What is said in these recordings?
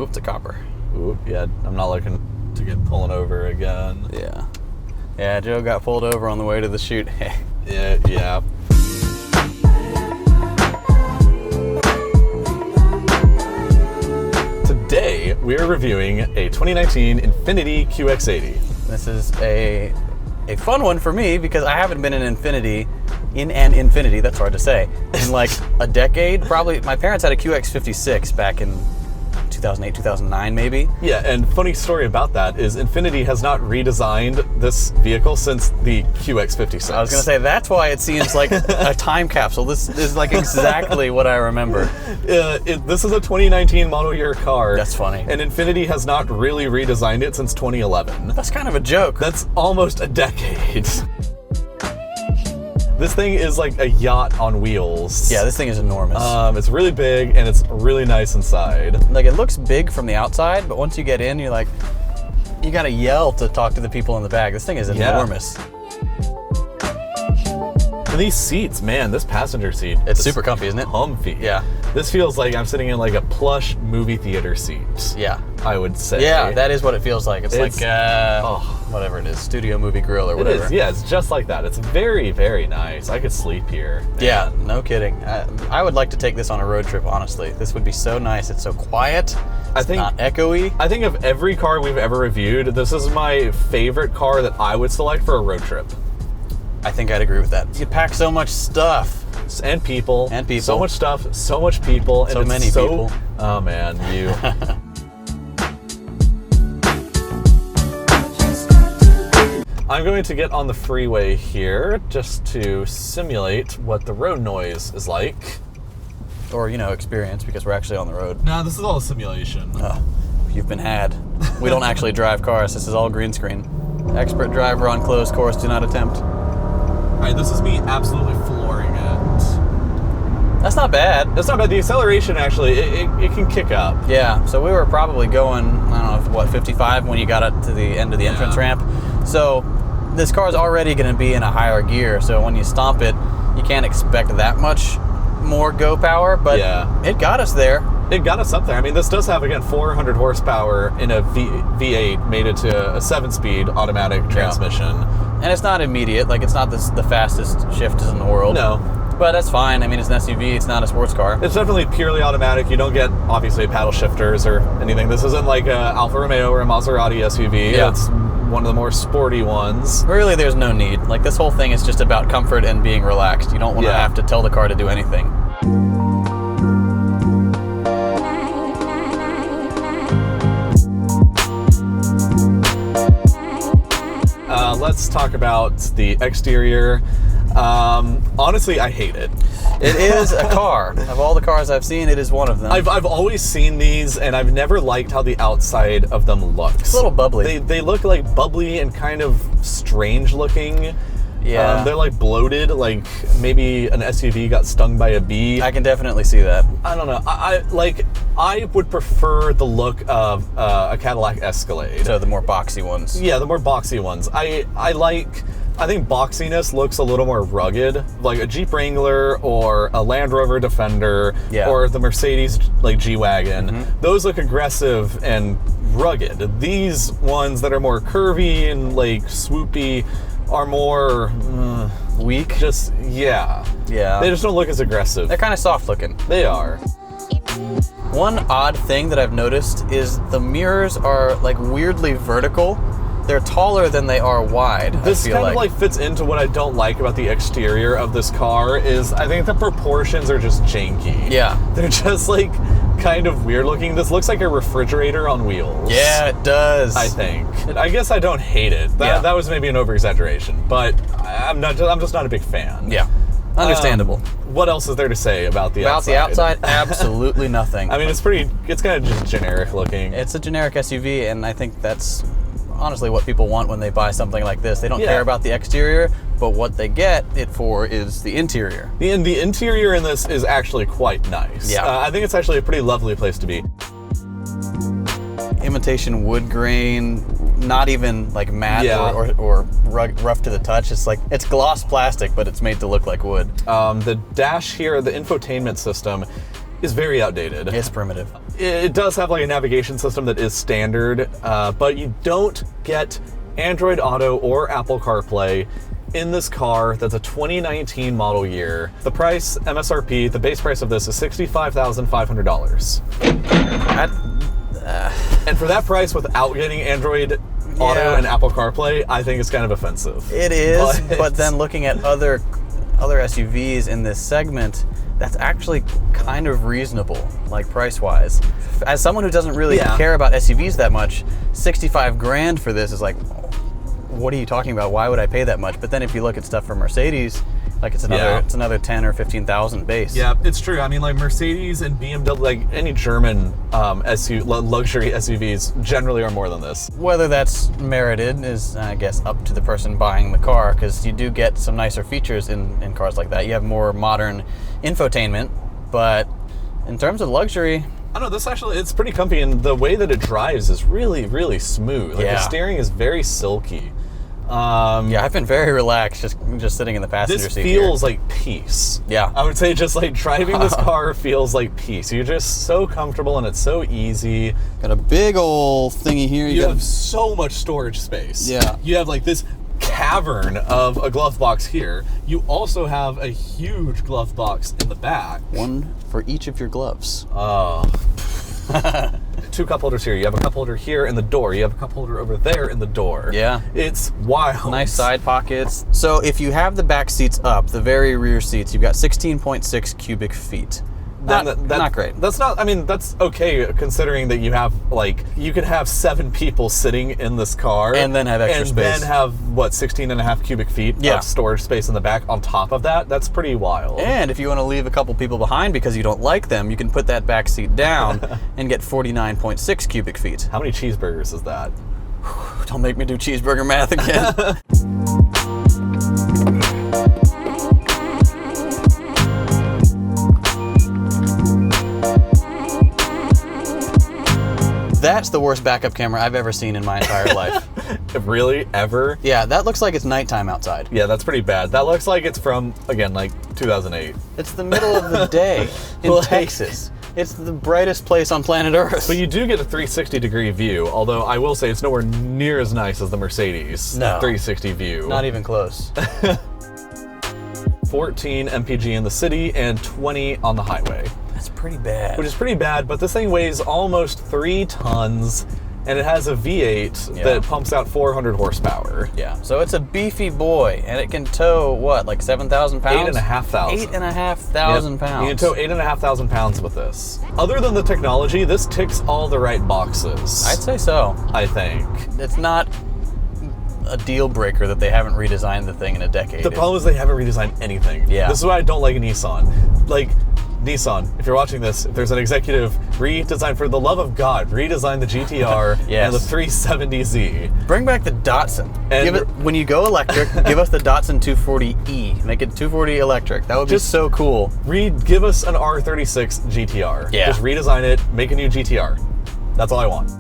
it's a copper. Ooh, yeah, I'm not looking to get pulling over again. Yeah. Yeah, Joe got pulled over on the way to the shoot. Yeah. Today, we are reviewing a 2019 Inifiniti QX80. This is a fun one for me because I haven't been in an Inifiniti, that's hard to say, in like a decade. Probably, my parents had a QX56 back in 2008, 2009 maybe. Yeah, and funny story about that is Inifiniti has not redesigned this vehicle since the QX56. I was going to say, that's why it seems like a time capsule. This is like exactly what I remember. This is a 2019 model year car. That's funny. And Inifiniti has not really redesigned it since 2011. That's kind of a joke. That's almost a decade. This thing is like a yacht on wheels. Yeah, this thing is enormous. It's really big and it's really nice inside. Like, it looks big from the outside, but once you get in, you're like, you gotta yell to talk to the people in the back. This thing is enormous. And these seats, man, this passenger seat. It's super comfy, isn't it? Comfy. Yeah. This feels like I'm sitting in like a plush movie theater seat. Yeah. I would say. Yeah, that is what it feels like. It's like, whatever it is, Studio Movie Grill or whatever. It is, yeah, it's just like that. It's very, very nice. I could sleep here. Man. Yeah, no kidding. I would like to take this on a road trip, honestly. This would be so nice. It's so quiet. It's not echoey. I think of every car we've ever reviewed, this is my favorite car that I would select for a road trip. I think I'd agree with that. You pack so much stuff. And people. And people. So much stuff, so much people. So and many people. Oh man, you. I'm going to get on the freeway here just to simulate what the road noise is like. Or, experience, because we're actually on the road. No, this is all a simulation. Oh, you've been had. We don't actually drive cars. This is all green screen. Expert driver on closed course, do not attempt. All right, this is me absolutely flooring it. That's not bad. That's not bad. The acceleration, actually, it can kick up. Yeah, so we were probably going, I don't know, 55 when you got up to the end of the entrance ramp. So this car is already going to be in a higher gear, so when you stomp it, you can't expect that much more go power, but it got us there. It got us up there. I mean, this does have, again, 400 horsepower in a V8 mated to a 7-speed automatic transmission. And it's not immediate. Like, it's not the fastest shift in the world. No. But that's fine. I mean, it's an SUV. It's not a sports car. It's definitely purely automatic. You don't get, obviously, paddle shifters or anything. This isn't like a Alfa Romeo or a Maserati SUV. Yeah. It's one of the more sporty ones. Really, there's no need. Like, this whole thing is just about comfort and being relaxed. You don't want to have to tell the car to do anything. Let's talk about the exterior. Honestly, I hate it. It is a car. Of all the cars I've seen, it is one of them. I've always seen these, and I've never liked how the outside of them looks. It's a little bubbly. They look like bubbly and kind of strange looking. Yeah. They're like bloated, like maybe an SUV got stung by a bee. I can definitely see that. I don't know. I would prefer the look of a Cadillac Escalade. So the more boxy ones. Yeah, the more boxy ones. I think boxiness looks a little more rugged, like a Jeep Wrangler or a Land Rover Defender or the Mercedes like G-Wagon. Mm-hmm. Those look aggressive and rugged. These ones that are more curvy and like swoopy are more weak. Yeah. They just don't look as aggressive. They're kind of soft looking. They are. One odd thing that I've noticed is the mirrors are like weirdly vertical. They're taller than they are wide. This kind of like fits into what I don't like about the exterior of this car is I think the proportions are just janky. Yeah. They're just like kind of weird looking. This looks like a refrigerator on wheels. Yeah, it does. I think. I guess I don't hate it. That was maybe an over-exaggeration, but I'm just not a big fan. Yeah. Understandable. What else is there to say about the outside? About the outside, absolutely nothing. I mean, it's kind of just generic looking. It's a generic SUV, and I think that's honestly what people want when they buy something like this. They don't care about the exterior, but what they get it for is the interior. The interior in this is actually quite nice. Yeah. I think it's actually a pretty lovely place to be. Imitation wood grain, not even like matte or rough to the touch. It's like, it's gloss plastic, but it's made to look like wood. The dash here, the infotainment system, is very outdated. It's primitive. It does have like a navigation system that is standard, but you don't get Android Auto or Apple CarPlay in this car. That's a 2019 model year. The price, MSRP, the base price of this is $65,500. And for that price, without getting Android Auto and Apple CarPlay, I think it's kind of offensive. It is, but then looking at other SUVs in this segment, that's actually kind of reasonable, like price-wise. As someone who doesn't really care about SUVs that much, 65 grand for this is like, what are you talking about? Why would I pay that much? But then if you look at stuff from Mercedes, like it's another 10 or 15,000 base. Yeah, it's true. I mean, like Mercedes and BMW, like any German luxury SUVs generally are more than this. Whether that's merited is, I guess, up to the person buying the car, because you do get some nicer features in cars like that. You have more modern infotainment, but in terms of luxury, I don't know, this actually, it's pretty comfy, and the way that it drives is really, really smooth. Like the steering is very silky. I've been very relaxed just sitting in the passenger seat. This feels like peace. Yeah. I would say just like driving this car feels like peace. You're just so comfortable and it's so easy. Got a big old thingy here. You have so much storage space. Yeah. You have like this cavern of a glove box here. You also have a huge glove box in the back. One for each of your gloves. Oh. 2 cup holders here. You have a cup holder here in the door. You have a cup holder over there in the door. Yeah. It's wild. Nice side pockets. So if you have the back seats up, the very rear seats, you've got 16.6 cubic feet. Not great. That's not, I mean, that's okay considering that you have, like, you could have 7 people sitting in this car. And then have extra space. And then have, 16.5 cubic feet of storage space in the back on top of that. That's pretty wild. And if you want to leave a couple people behind because you don't like them, you can put that back seat down and get 49.6 cubic feet. How many cheeseburgers is that? Don't make me do cheeseburger math again. That's the worst backup camera I've ever seen in my entire life. Really? Ever? Yeah, that looks like it's nighttime outside. Yeah, that's pretty bad. That looks like it's from, again, like 2008. It's the middle of the day in Texas. It's the brightest place on planet Earth. But you do get a 360-degree view, although I will say it's nowhere near as nice as the Mercedes 360 view. Not even close. 14 mpg in the city and 20 on the highway. That's pretty bad. Which is pretty bad, but this thing weighs almost 3 tons, and it has a V8 that pumps out 400 horsepower. Yeah, so it's a beefy boy, and it can tow, what, like 7,000 pounds? 8,500. 8,500 pounds. You can tow 8,500 pounds with this. Other than the technology, this ticks all the right boxes. I'd say so. I think. It's not a deal breaker that they haven't redesigned the thing in a decade. The problem is they haven't redesigned anything. Yeah. This is why I don't like Nissan. Like, Nissan, if you're watching this, if there's an executive, redesign, for the love of God, redesign the GTR and the 370Z. Bring back the Datsun. And when you go electric, give us the Datsun 240E. Make it 240 electric. That would be so cool. Give us an R36 GTR. Yeah. Just redesign it, make a new GTR. That's all I want.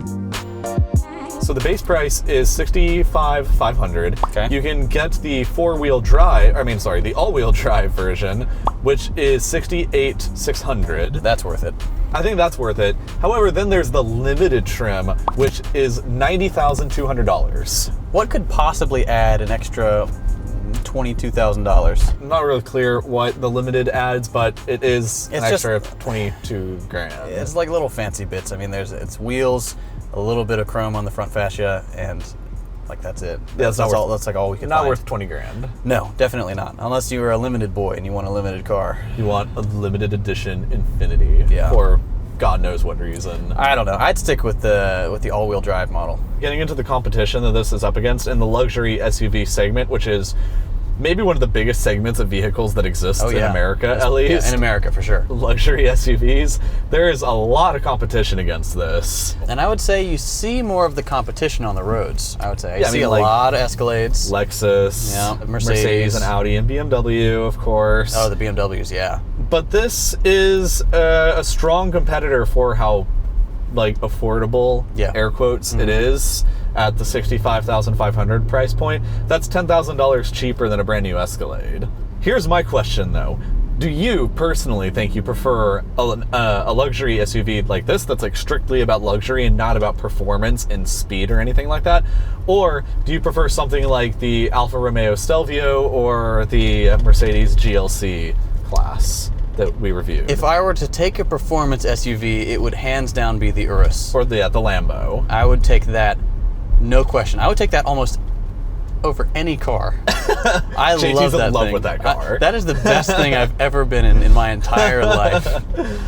So the base price is $65,500. Okay. You can get the the all-wheel drive version, which is $68,600. That's worth it. I think that's worth it. However, then there's the limited trim, which is $90,200. What could possibly add an extra $22,000? I'm not really clear what the limited adds, but it's an extra 22 grand. It's like little fancy bits. I mean, it's wheels, a little bit of chrome on the front fascia, and like that's it. Yeah, that's like all we can Not find. worth 20 grand. No, definitely not. Unless you were a limited boy and you want a limited car. You want a limited edition Infiniti. Yeah. For God knows what reason. I don't know. I'd stick with the all-wheel drive model. Getting into the competition that this is up against in the luxury SUV segment, which is maybe one of the biggest segments of vehicles that exists in America, at least. In America, for sure. Luxury SUVs. There is a lot of competition against this. And I would say you see more of the competition on the roads, I would say. I see a lot of Escalades. Lexus, Mercedes, and Audi, and BMW, of course. Oh, the BMWs, yeah. But this is a strong competitor for how, like, affordable, air quotes, it is. At the $65,500 price point, that's $10,000 cheaper than a brand new Escalade. Here's my question though. Do you personally think you prefer a luxury SUV like this that's like strictly about luxury and not about performance and speed or anything like that? Or do you prefer something like the Alfa Romeo Stelvio or the Mercedes GLC class that we reviewed? If I were to take a performance SUV, it would hands down be the Urus. Or the Lambo. I would take that, no question. I would take that almost over any car. I JT's love that in love thing. with that car. That is the best thing I've ever been in my entire life.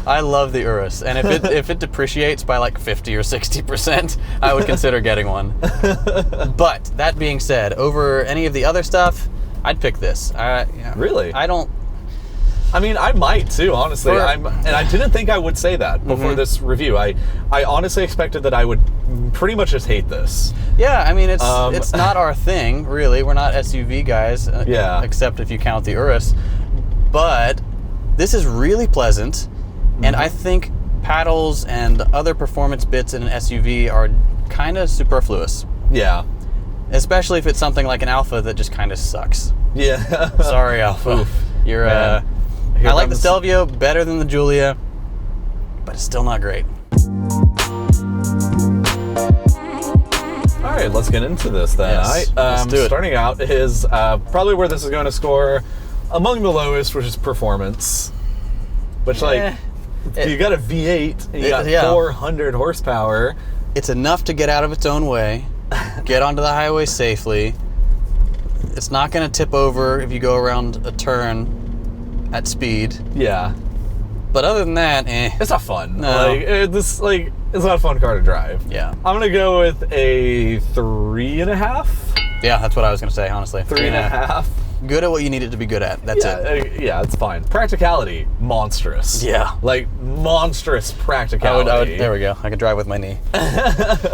I love the Urus, and if it depreciates by like 50 or 60%, I would consider getting one. But that being said, over any of the other stuff, I'd pick this. Really? I mean, I might too, honestly. And I didn't think I would say that before this review. I honestly expected that I would pretty much just hate this. Yeah, I mean, it's not our thing, really. We're not SUV guys, except if you count the Urus. But this is really pleasant, and I think paddles and other performance bits in an SUV are kind of superfluous. Yeah. Especially if it's something like an Alfa that just kind of sucks. Yeah. Sorry, Alfa. You're I like the Stelvio better than the Giulia, but it's still not great. All right, let's get into this then. Yes, let's do it. Starting out is probably where this is going to score among the lowest, which is performance. Which, you got a V8 and you got 400 horsepower. It's enough to get out of its own way, get onto the highway safely. It's not going to tip over if you go around a turn at speed. Yeah. But other than that, it's not fun. No. It's not a fun car to drive. Yeah. I'm going to go with a 3.5. Yeah, that's what I was going to say, honestly. 3.5. Good at what you need it to be good at. That's it. Yeah, it's fine. Practicality, monstrous. Yeah. Like, monstrous practicality. There we go. I can drive with my knee.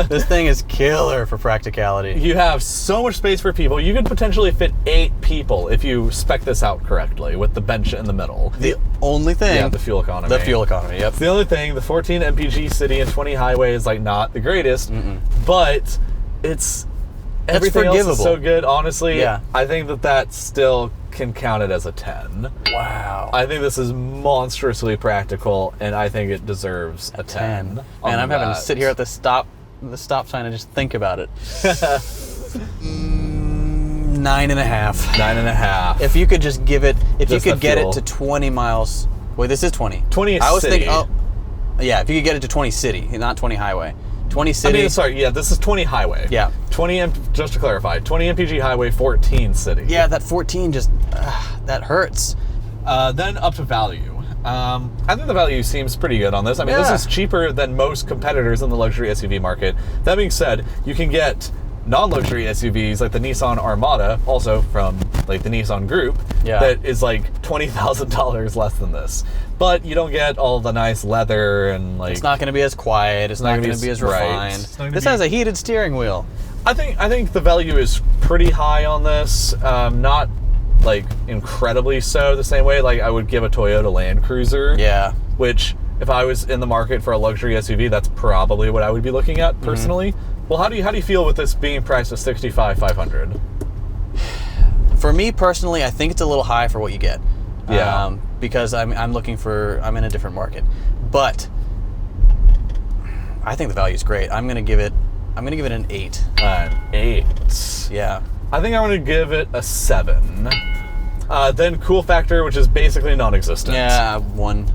This thing is killer for practicality. You have so much space for people. You could potentially fit 8 people if you spec this out correctly with the bench in the middle. The only thing... Yeah, the fuel economy. The fuel economy, yep. It's the only thing. The 14 MPG city and 20 highway is, like, not the greatest, but it's... Everything else is so good, honestly. Yeah. I think that still can count it as a 10. Wow. I think this is monstrously practical, and I think it deserves a 10. And I'm having to sit here at the stop sign and just think about it. 9.5. 9.5. If you could just give it, if Just you could the get fuel. it to 20 miles. Wait, this is 20. 20 is I was city. thinking, yeah, if you could get it to 20 city, not 20 highway. 20 city. I mean, sorry, yeah, this is 20 highway. Yeah. 20, just to clarify, 20 MPG highway, 14 city. Yeah, that 14 just, that hurts. Then up to value. I think the value seems pretty good on this. I mean, this is cheaper than most competitors in the luxury SUV market. That being said, you can get non-luxury SUVs like the Nissan Armada, also from like the Nissan Group, that is like $20,000 less than this. But you don't get all the nice leather and like... It's not going to be as quiet. It's not going to be as refined. This has a heated steering wheel. I think the value is pretty high on this. Not like incredibly so the same way like I would give a Toyota Land Cruiser. Yeah. Which, if I was in the market for a luxury SUV, that's probably what I would be looking at personally. Well, how do you feel with this being priced at $65,500? For me personally, I think it's a little high for what you get. Yeah. Because I'm in a different market. But I think the value is great. I'm gonna give it an 8. An 8. Yeah. I think I'm gonna give it a 7. Then cool factor, which is basically non-existent. Yeah, 1.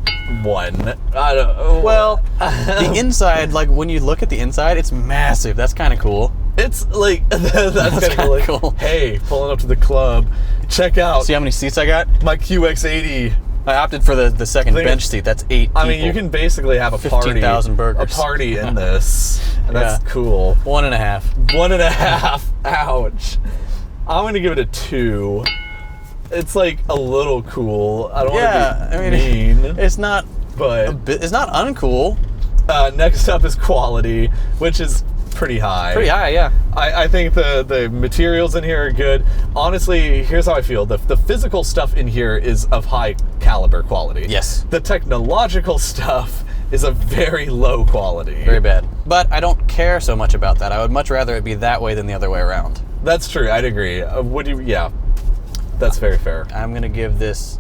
I don't. Well, the inside, like when you look at the inside, it's massive. That's kind of cool. It's like that's kind of cool. Hey, pulling up to the club, check out. See how many seats I got? My QX80. I opted for the second bench seat. That's 8 people. I mean, you can basically have a party. 15,000 burgers. A party in this, and that's cool. 1.5. 1.5. Ouch. I'm gonna give it a 2. It's like a little cool. I don't want to be mean. It's not, but it's not uncool. Next up is quality, which is pretty high. Pretty high, yeah. I think the materials in here are good. Honestly, here's how I feel. The physical stuff in here is of high caliber quality. Yes. The technological stuff is of very low quality. Very bad. But I don't care so much about that. I would much rather it be that way than the other way around. That's true. I'd agree. Yeah. That's very fair. I'm going to give this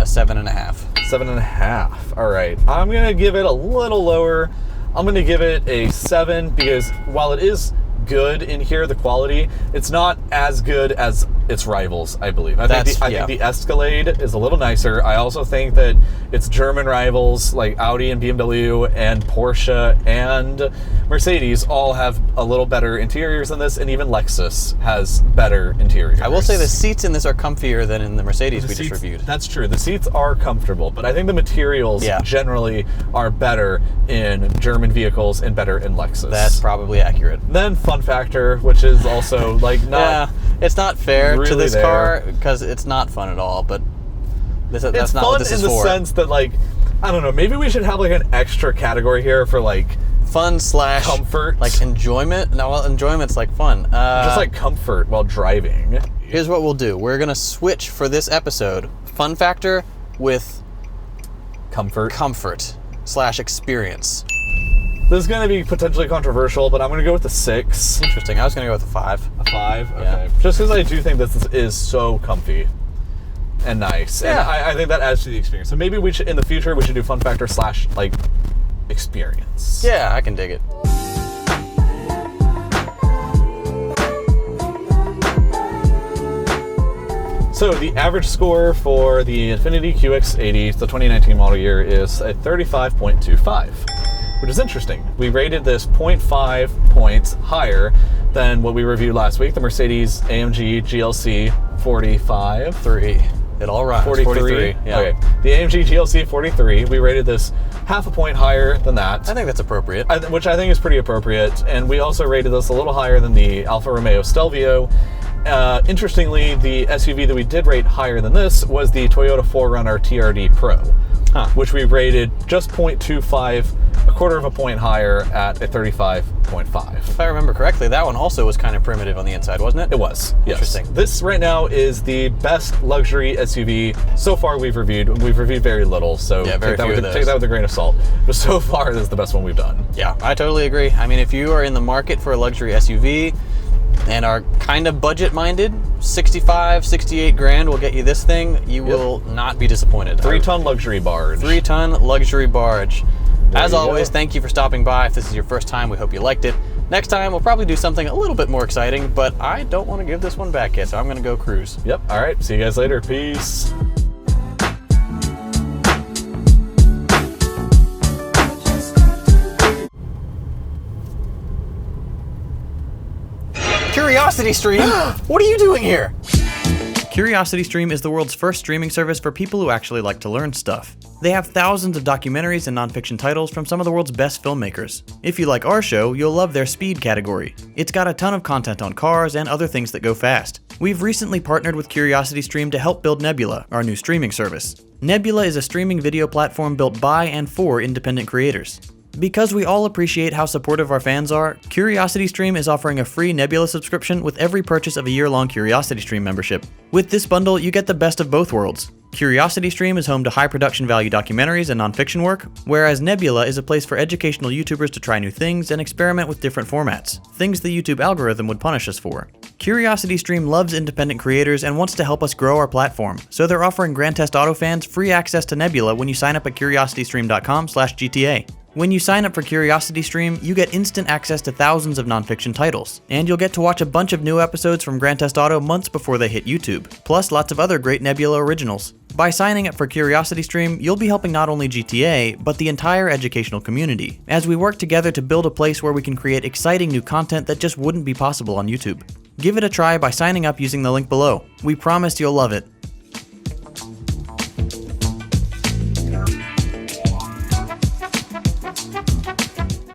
a 7.5. 7.5. All right. I'm going to give it a little lower. I'm going to give it a 7 because while it is good in here, the quality, it's not as good as its rivals, I believe. I think the Escalade is a little nicer. I also think that its German rivals like Audi and BMW and Porsche and Mercedes all have a little better interiors than this, and even Lexus has better interiors. I will say the seats in this are comfier than in the Mercedes we just reviewed. That's true. The seats are comfortable, but I think the materials generally are better in German vehicles and better in Lexus. That's probably accurate. Then fun factor, which is also like not it's not fair really to this car because it's not fun at all, but that's not what this is for. It's fun in the sense that, like, I don't know, maybe we should have like an extra category here for like fun / comfort, like enjoyment. No, well, enjoyment's like fun. Just like comfort while driving. Here's what we'll do. We're gonna switch for this episode fun factor with comfort / experience. This is going to be potentially controversial, but I'm going to go with the 6. Interesting. I was going to go with a 5. A 5? Okay. Yeah. Just because I do think this is so comfy and nice. Yeah. And I think that adds to the experience. So maybe we should, in the future, we should do fun factor / like experience. Yeah, I can dig it. So the average score for the Inifiniti QX80, the 2019 model year, is a 35.25. Which is interesting. We rated this 0.5 points higher than what we reviewed last week, the Mercedes AMG GLC 45. 3. It all rhymes. 43. Yeah. Okay. The AMG GLC 43, we rated this half a point higher than that. I think that's appropriate. Which I think is pretty appropriate. And we also rated this a little higher than the Alfa Romeo Stelvio. Interestingly, the SUV that we did rate higher than this was the Toyota 4Runner TRD Pro, which we rated just 0.25, a quarter of a point higher at a 35.5. If I remember correctly, that one also was kind of primitive on the inside, wasn't it? It was, yes. Interesting. This right now is the best luxury SUV so far we've reviewed. We've reviewed very little, so take that with a grain of salt. But so far, this is the best one we've done. Yeah, I totally agree. I mean, if you are in the market for a luxury SUV and are kind of budget-minded, 65, 68 grand will get you this thing. You will not be disappointed. 3-ton luxury barge. 3-ton luxury barge. As always, thank you for stopping by. If this is your first time, we hope you liked it. Next time, we'll probably do something a little bit more exciting, but I don't want to give this one back yet, so I'm going to go cruise. Yep. All right. See you guys later. Peace. CuriosityStream? What are you doing here? CuriosityStream is the world's first streaming service for people who actually like to learn stuff. They have thousands of documentaries and nonfiction titles from some of the world's best filmmakers. If you like our show, you'll love their speed category. It's got a ton of content on cars and other things that go fast. We've recently partnered with CuriosityStream to help build Nebula, our new streaming service. Nebula is a streaming video platform built by and for independent creators. Because we all appreciate how supportive our fans are, CuriosityStream is offering a free Nebula subscription with every purchase of a year-long CuriosityStream membership. With this bundle, you get the best of both worlds. CuriosityStream is home to high production value documentaries and nonfiction work, whereas Nebula is a place for educational YouTubers to try new things and experiment with different formats, things the YouTube algorithm would punish us for. CuriosityStream loves independent creators and wants to help us grow our platform, so they're offering Grand Theft Auto fans free access to Nebula when you sign up at curiositystream.com/GTA. When you sign up for CuriosityStream, you get instant access to thousands of nonfiction titles, and you'll get to watch a bunch of new episodes from Grand Theft Auto months before they hit YouTube, plus lots of other great Nebula originals. By signing up for CuriosityStream, you'll be helping not only GTA, but the entire educational community, as we work together to build a place where we can create exciting new content that just wouldn't be possible on YouTube. Give it a try by signing up using the link below. We promise you'll love it.